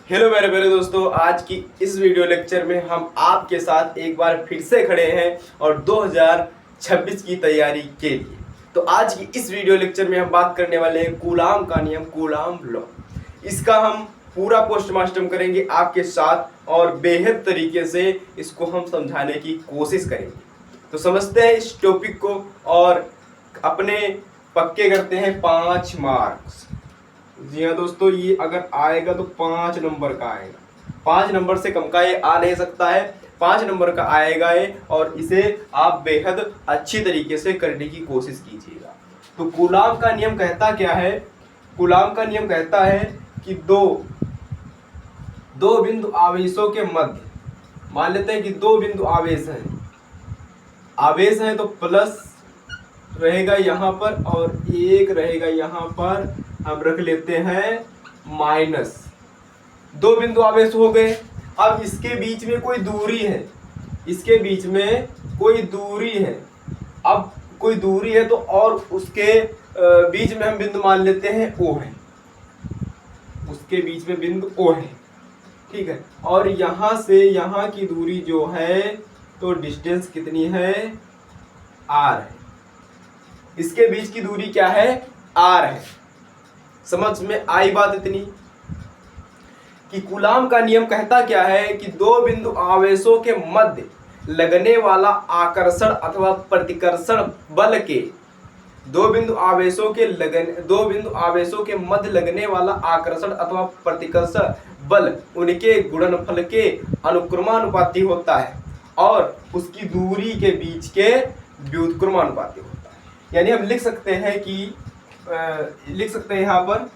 Hello मेरे प्यारे दोस्तों, आज की इस वीडियो लेक्चर में हम आपके साथ एक बार फिर से खड़े हैं और 2026 की तैयारी के लिए। तो आज की इस वीडियो लेक्चर में हम बात करने वाले हैं कूलाम का नियम, कूलाम लॉ। इसका हम पूरा पोस्टमार्टम करेंगे आपके साथ और बेहद तरीके से इसको हम समझाने की कोशिश करेंगे। तो समझते हैं इस टॉपिक को और अपने पक्के करते हैं 5 मार्क्स। जी हाँ दोस्तों, ये अगर आएगा तो 5 नंबर का आएगा। 5 नंबर से कम का ये आ नहीं सकता है, 5 नंबर का आएगा ये, और इसे आप बेहद अच्छी तरीके से करने की कोशिश कीजिएगा। तो कूलाम का नियम कहता क्या है? कूलाम का नियम कहता है कि दो बिंदु आवेशों के मध्य, मान लेते हैं कि 2 बिंदु आवेश हैं तो प्लस रहेगा यहाँ पर और एक रहेगा यहाँ पर, हम रख लेते हैं माइनस। 2 बिंदु आवेश हो गए। अब इसके बीच में कोई दूरी है, इसके बीच में कोई दूरी है। अब कोई दूरी है तो और उसके बीच में हम बिंदु मान लेते हैं O है, उसके बीच में बिंदु O है, ठीक है। और यहाँ से यहाँ की दूरी जो है तो डिस्टेंस कितनी है? R है। इसके बीच की दूरी क्या है? R है। समझ में आई बात इतनी कि कूलाम का नियम कहता क्या है कि 2 बिंदु आवेशों के मध्य लगने वाला आकर्षण अथवा प्रतिकर्षण बल के 2 बिंदु आवेशों के मध्य लगने वाला आकर्षण अथवा प्रतिकर्षण बल उनके गुणनफल के अनुक्रमानुपाती होता है और उसकी दूरी के बीच के व्युत्क्रमानुपाती होता है। यानी हम लिख सकते हैं कि यहाँ पर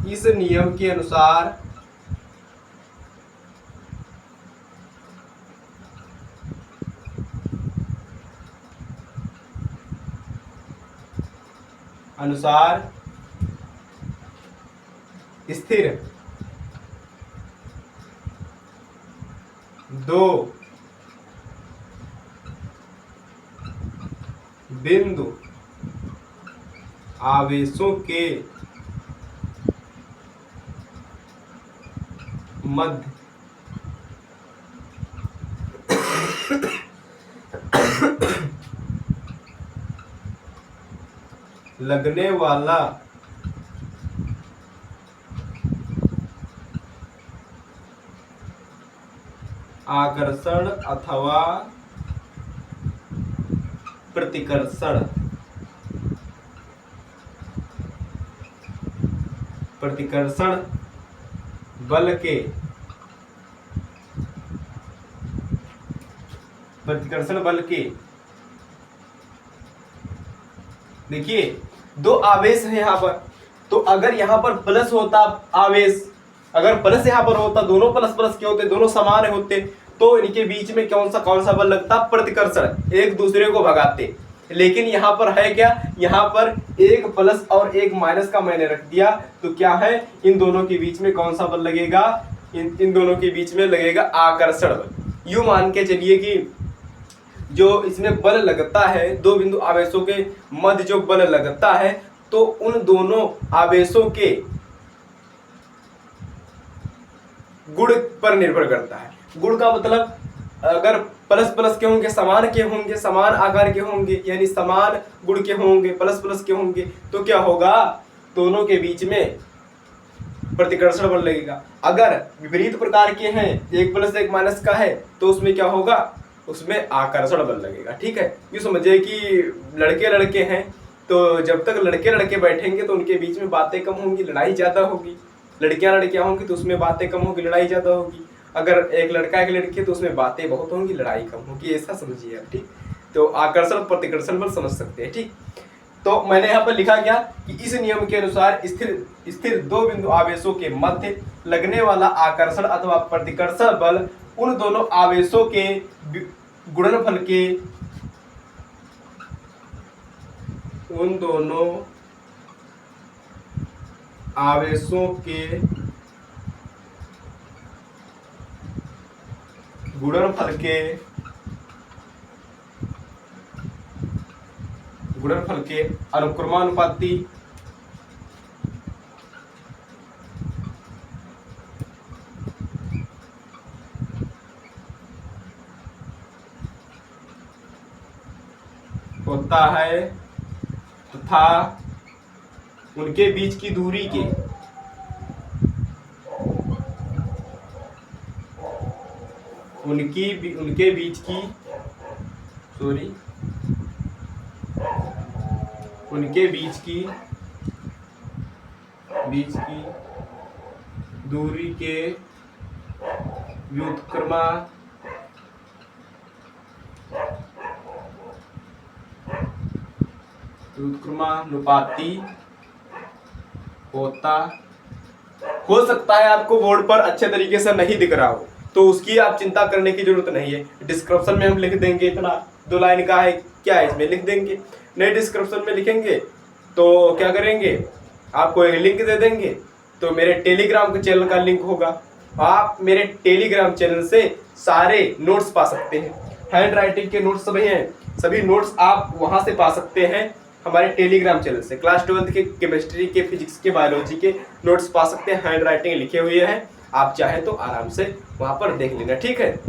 इस नियम के अनुसार स्थिर 2 बिंदु आवेशों के मध्य लगने वाला आकर्षण अथवा प्रतिकर्षण बल के देखिए 2 आवेश है यहाँ पर। तो अगर यहाँ पर प्लस होता आवेश, अगर प्लस यहाँ पर होता, दोनों प्लस प्लस के होते, दोनों समान होते, तो इनके बीच में कौन सा बल लगता? प्रतिकर्षण, एक दूसरे को भगाते। लेकिन यहाँ पर है क्या? यहाँ पर एक प्लस और एक माइनस का मैंने रख दिया, तो क्या है? इन दोनों के बीच में कौन सा बल लगेगा? इन दोनों के बीच में लगेगा आकर्षण बल। यूं मान के चलिए कि जो इसमें बल लगता है, 2 बिंदु आवेशों के मध्य जो बल लगता है, तो उन दोनों आवेशों के गुण पर निर्भर करता है। गुण का मतलब अगर प्लस प्लस के होंगे, समान आकार के होंगे, यानी समान गुण के होंगे, प्लस प्लस के होंगे, तो क्या होगा? दोनों के बीच में प्रतिकर्षण बल लगेगा। अगर विपरीत प्रकार के हैं, एक प्लस एक माइनस का है, तो उसमें क्या होगा? उसमें आकर्षण बल लगेगा। ठीक है, ये समझिए कि लड़के लड़के हैं, तो जब तक लड़के लड़के बैठेंगे तो उनके बीच में बातें कम होंगी, लड़ाई ज्यादा होगी। लड़कियां होंगी तो उसमें बातें कम होगी, लड़ाई ज्यादा होगी। अगर एक लड़का एक लड़की तो उसमें बातें बहुत होंगी, लड़ाई कम होगी। ऐसा समझिए आप। ठीक, तो आकर्षण प्रतिकर्षण बल समझ सकते हैं। ठीक, तो मैंने यहाँ पर लिखा क्या कि इस नियम के अनुसार स्थिर 2 बिंदु आवेशों के मध्य लगने वाला आकर्षण अथवा प्रतिकर्षण बल उन दोनों आवेशों के गुणनफल के अनुक्रमानुपाती होता है तथा उनके बीच की दूरी के उनके बीच की दूरी के व्युत्क्रमानुपाती होता। हो सकता है आपको बोर्ड पर अच्छे तरीके से नहीं दिख रहा हो, तो उसकी आप चिंता करने की जरूरत नहीं है। डिस्क्रिप्शन में हम लिख देंगे, इतना 2 लाइन का है, क्या है इसमें लिख देंगे। नहीं डिस्क्रिप्शन में लिखेंगे तो क्या करेंगे, आपको एक लिंक दे देंगे, तो मेरे टेलीग्राम के चैनल का लिंक होगा। आप मेरे टेलीग्राम चैनल से सारे नोट्स पा सकते हैं। हैंड राइटिंग के नोट्स सभी हैं, सभी नोट्स आप वहां से पा सकते हैं हमारे टेलीग्राम चैनल से। क्लास 12 के केमिस्ट्री के, फिजिक्स के, बायोलॉजी के नोट्स पा सकते हैं, हैंड राइटिंग लिखे हुए हैं। आप चाहे तो आराम से वहां पर देख लेना, ठीक है।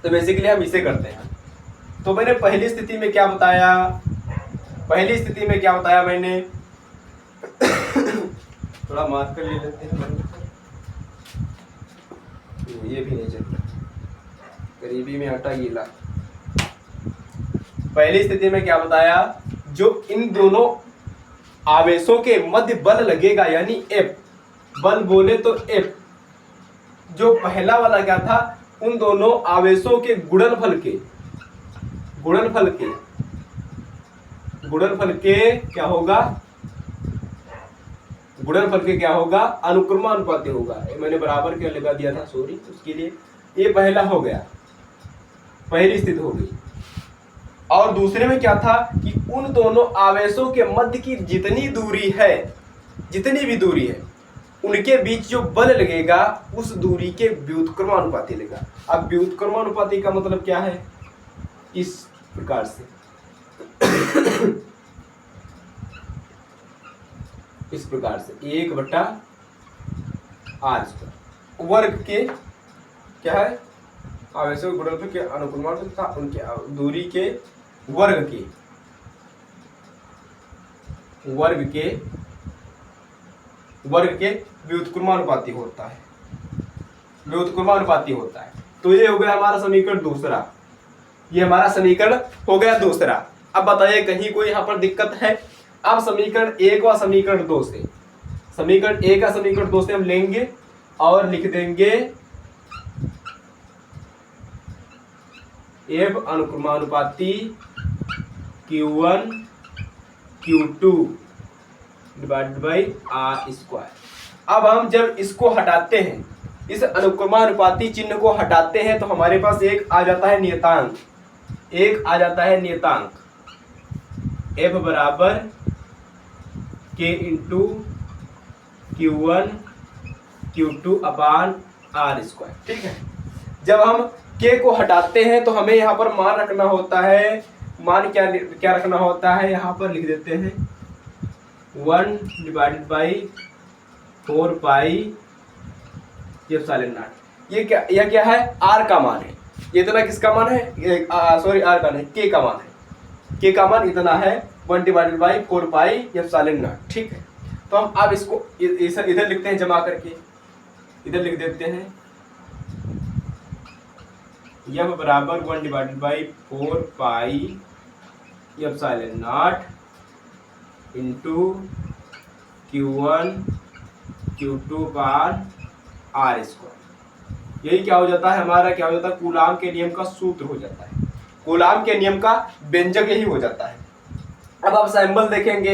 तो बेसिकली हम इसे करते हैं। तो मैंने पहली स्थिति में क्या बताया, मैंने थोड़ा मार्क कर ले लेते हैं, ये भी नहीं चलता, गरीबी में आटा गीला। पहली स्थिति में क्या बताया, जो इन दोनों आवेशों के मध्य बल लगेगा, यानी F, बल बोले तो F, जो पहला वाला क्या था, उन दोनों आवेशों के गुणनफल क्या होगा, अनुक्रमानुपाती होगा। मैंने बराबर क्या लगा दिया था, सॉरी उसके लिए। ये पहला हो गया, पहली स्थिति हो गई। और दूसरे में क्या था कि उन दोनों आवेशों के मध्य की जितनी भी दूरी है, उनके बीच जो बल लगेगा उस दूरी के व्युत्क्रमानुपाती लगेगा। अब व्युत्क्रमानुपाती का मतलब क्या है, इस प्रकार से इस प्रकार से 1/r², वर्ग के क्या है, आवेशों के गुणनफल के अनुक्रमानुपाती तथा उनके दूरी के वर्ग के व्युत्क्रमानुपाती होता है। तो ये हो गया हमारा समीकरण दूसरा, ये हमारा समीकरण हो गया दूसरा। अब बताइए कहीं कोई यहाँ पर दिक्कत है। अब समीकरण 1 व समीकरण 2 से, समीकरण 1 का समीकरण 2 से हम लेंगे और लिख देंगे F अनुक्रमानुपाती Q1 Q2 divided by r²। अब हम जब इसको हटाते हैं, इस अनुक्रमानुपाती चिन्ह को हटाते हैं, तो हमारे पास एक आ जाता है नियतांक, F बराबर K इंटू Q1 Q2 अपान r², ठीक है। जब हम K को हटाते हैं तो हमें यहाँ पर मान रखना होता है, मान क्या रखना होता है, यहाँ पर लिख देते हैं 1 divided by 4 pi epsilon not. ये क्या है, R का मान है। ये इतना किसका मान है, सॉरी R का नहीं, K का मान है। K का मान इतना है 1 divided by 4 pi epsilon not, ठीक है। तो हम अब इसको इधर लिखते हैं, जमा करके इधर लिख देते हैं यह बराबर 1 divided by 4 pi epsilon not into Q1 Q2 bar r²। यही क्या हो जाता है हमारा, क्या हो जाता है, कूलाम के नियम का सूत्र हो जाता है, कूलाम के नियम का व्यंजक यही हो जाता है। अब आप सैंपल देखेंगे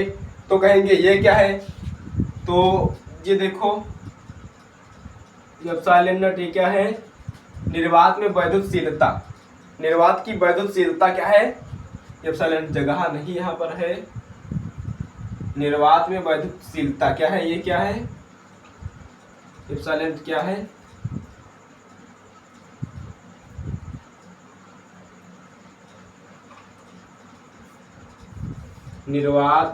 तो कहेंगे ये क्या है, तो ये देखो एप्सिलॉन नॉट ये क्या है, निर्वात में वैद्युतशीलता, निर्वात की वैद्युतशीलता क्या है, एप्सिलॉन जगह नहीं यहाँ पर है, निर्वात में वैद्युतशीलता क्या है, ये क्या है, एप्सिलॉन क्या है, निर्वात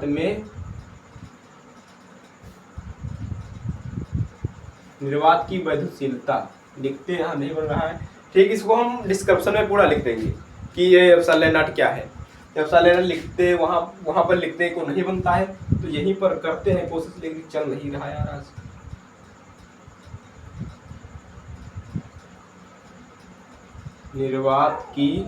की वैद्युतशीलता लिखते हैं, नहीं बन रहा है, ठीक। इसको हम डिस्क्रिप्शन में पूरा लिख देंगे कि ये एप्सिलॉन नॉट क्या है। एप्सिलॉन लिखते वहां पर लिखने को नहीं बनता है, तो यहीं पर करते हैं कोशिश, लेकिन चल नहीं रहा यार आज। निर्वात की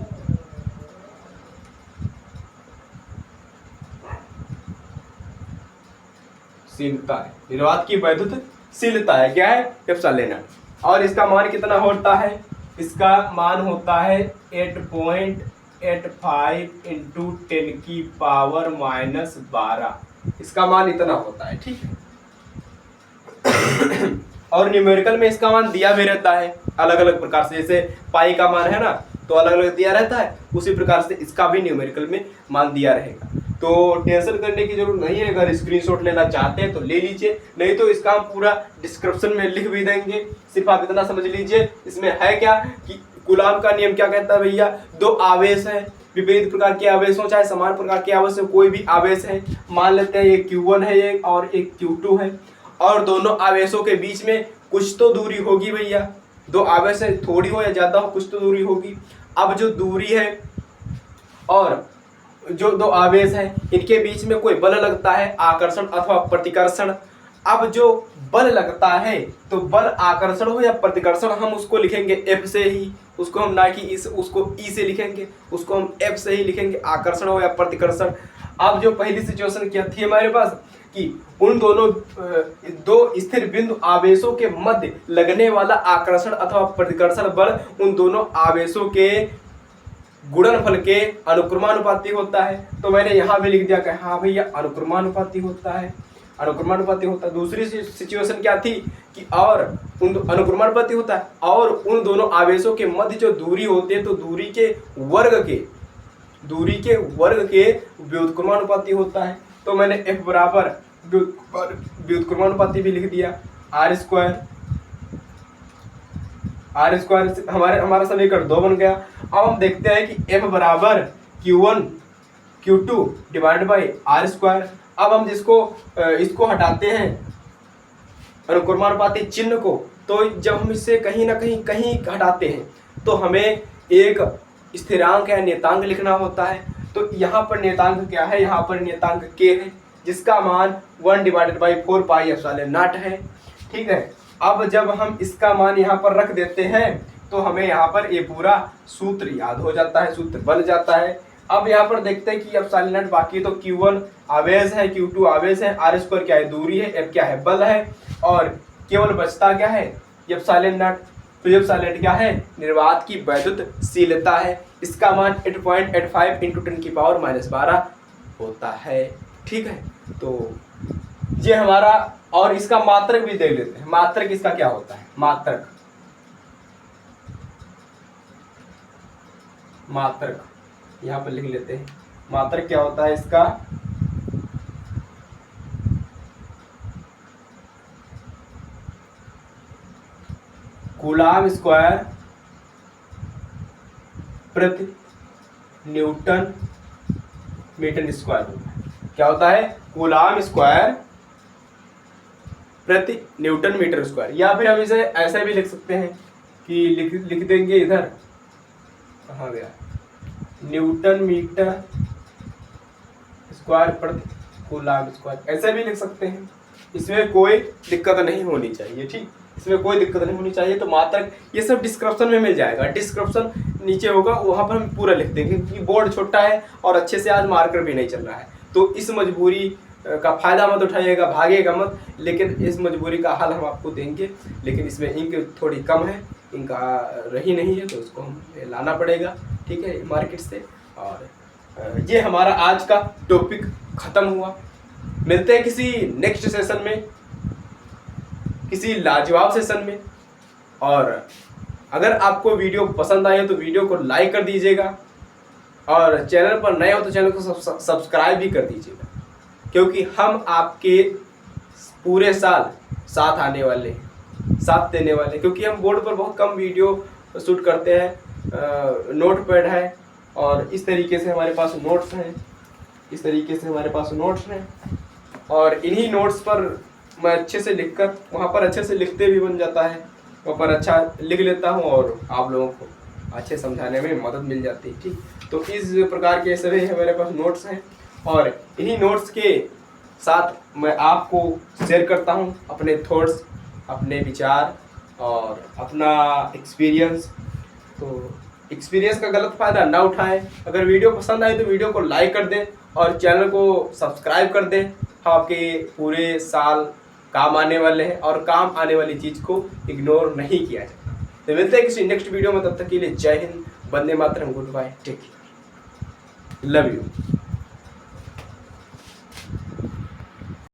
शीलता है, निर्वात की वैद्युतशीलता है क्या है, एप्सिलॉन। और इसका मान कितना होता है, इसका मान होता है 8.85 इंटू 10⁻⁻12, इसका मान इतना होता है, ठीक है। और न्यूमेरिकल में इसका मान दिया भी रहता है अलग अलग प्रकार से, जैसे पाई का मान है ना, तो अलग अलग दिया रहता है, उसी प्रकार से इसका भी न्यूमेरिकल में मान दिया रहेगा। तो टेंशन करने की जरूरत नहीं है, अगर स्क्रीनशॉट लेना चाहते हैं तो ले लीजिए, नहीं तो इसका हम पूरा डिस्क्रिप्शन में लिख भी देंगे। सिर्फ आप इतना समझ लीजिए इसमें है क्या कि कूलाम का नियम क्या कहता है भैया, दो आवेश है, विपरीत प्रकार के आवेश हो चाहे समान प्रकार के आवेश हो, कोई भी आवेश है, मान लेते हैं ये Q1 है एक और एक Q2 है, और दोनों आवेशों के बीच में कुछ तो दूरी होगी भैया, दो आवेश है, थोड़ी हो या ज्यादा हो कुछ तो दूरी होगी। अब जो दूरी है और जो दो आवेश हैं इनके बीच में कोई बल लगता है, आकर्षण अथवा प्रतिकर्षण। अब जो बल लगता है तो बल आकर्षण हो या प्रतिकर्षण, हम उसको लिखेंगे F से ही, उसको हम ना कि उसको E से लिखेंगे, उसको हम F से ही लिखेंगे, आकर्षण हो या प्रतिकर्षण। अब जो पहली सिचुएशन क्या थी हमारे पास कि उन दोनों दो स्थिर बिंदु आवेशों के मध्य लगने वाला आकर्षण अथवा प्रतिकर्षण बल उन दोनों आवेशों के गुणनफल के अनुक्रमानुपाती होता है। तो मैंने यहाँ भी लिख दिया कि हाँ भैया अनुक्रमानुपाती होता है, अनुक्रमानुपाती होता है। दूसरी सिचुएशन क्या थी कि और उन अनुक्रमानुपाती होता है और उन दोनों आवेशों के मध्य जो दूरी होती है तो दूरी के वर्ग के व्युत्क्रमानुपाती होता है। तो मैंने F बराबर व्युत्क्रमानुपाती भी लिख दिया, R स्क्वायर हमारा समीकरण 2 बन गया। अब हम देखते हैं कि F बराबर Q1 Q2 divided by R square. अब हम इसको हटाते हैं अनुक्रमानुपाती चिन्ह को, तो जब हम इससे कहीं ना कहीं हटाते हैं तो हमें एक स्थिरांक या नियतांक लिखना होता है। तो यहाँ पर नियतांक क्या है, यहाँ पर नियतांक K है जिसका मान 1/4 पाई एप्सिलॉन नॉट है, ठीक है। अब जब हम इसका मान यहाँ पर रख देते हैं तो हमें यहाँ पर ये पूरा सूत्र याद हो जाता है, सूत्र बन जाता है। अब यहाँ पर देखते हैं कि एप्सिलॉन नॉट बाकी तो Q1 आवेश है, Q2 आवेश है, R स्क्वायर क्या है दूरी है, F क्या है बल है, और केवल बचता क्या है एप्सिलॉन नॉट। तो एप्सिलॉन क्या है, निर्वात की वैद्युतशीलता है, इसका मान 8.85 इंटू 10⁻12 होता है, ठीक है। तो ये हमारा, और इसका मात्रक भी देख लेते हैं, मात्रक इसका क्या होता है, मात्रक यहाँ पर लिख लेते हैं, मात्रक क्या होता है इसका, कूलाम स्क्वायर प्रति न्यूटन मीटर स्क्वायर होता है। क्या होता है, कूलाम स्क्वायर प्रति न्यूटन मीटर स्क्वायर। या फिर हम इसे ऐसे भी लिख सकते हैं कि लिख देंगे इधर, कहाँ गया, न्यूटन मीटर स्क्वायर प्रति कूलाम स्क्वायर, ऐसे भी लिख सकते हैं। इसमें कोई दिक्कत नहीं होनी चाहिए, ठीक, इसमें कोई दिक्कत नहीं होनी चाहिए। तो मात्रक ये सब डिस्क्रिप्शन में मिल जाएगा, डिस्क्रिप्शन नीचे होगा, वहाँ पर हम पूरा लिख देंगे क्योंकि बोर्ड छोटा है और अच्छे से आज मार्कर भी नहीं चल रहा है। तो इस मजबूरी का फायदा मत उठाइएगा, भागिएगा मत, लेकिन इस मजबूरी का हल हम आपको देंगे। लेकिन इसमें इंक थोड़ी कम है, इंक रही नहीं है, तो उसको हम लाना पड़ेगा, ठीक है, मार्केट से। और ये हमारा आज का टॉपिक खत्म हुआ। मिलते हैं किसी नेक्स्ट सेशन में, किसी लाजवाब सेशन में। और अगर आपको वीडियो पसंद आए तो वीडियो को लाइक कर दीजिएगा, और चैनल पर नए हो तो चैनल को सब्सक्राइब भी कर दीजिएगा, क्योंकि हम आपके पूरे साल साथ देने वाले, क्योंकि हम बोर्ड पर बहुत कम वीडियो शूट करते हैं। नोट पैड है और इस तरीके से हमारे पास नोट्स हैं, और इन्हीं नोट्स पर मैं अच्छे से लिखकर वहाँ पर अच्छे से लिखते भी बन जाता है, वहाँ पर अच्छा लिख लेता हूँ और आप लोगों को अच्छे समझाने में मदद मिल जाती है। ठीक, तो इस प्रकार के सभी मेरे पास नोट्स हैं और इन्हीं नोट्स के साथ मैं आपको शेयर करता हूँ अपने थॉट्स, अपने विचार और अपना एक्सपीरियंस। तो एक्सपीरियंस का गलत फ़ायदा ना उठाएं। अगर वीडियो पसंद आए तो वीडियो को लाइक कर दें और चैनल को सब्सक्राइब कर दें। हम आपके पूरे साल काम आने वाले हैं और काम आने वाली चीज़ को इग्नोर नहीं किया जाता। तो मिलते हैं किसी नेक्स्ट वीडियो में, तब तक के लिए Jai Hind, Vande Mataram, goodbye, take care, love you.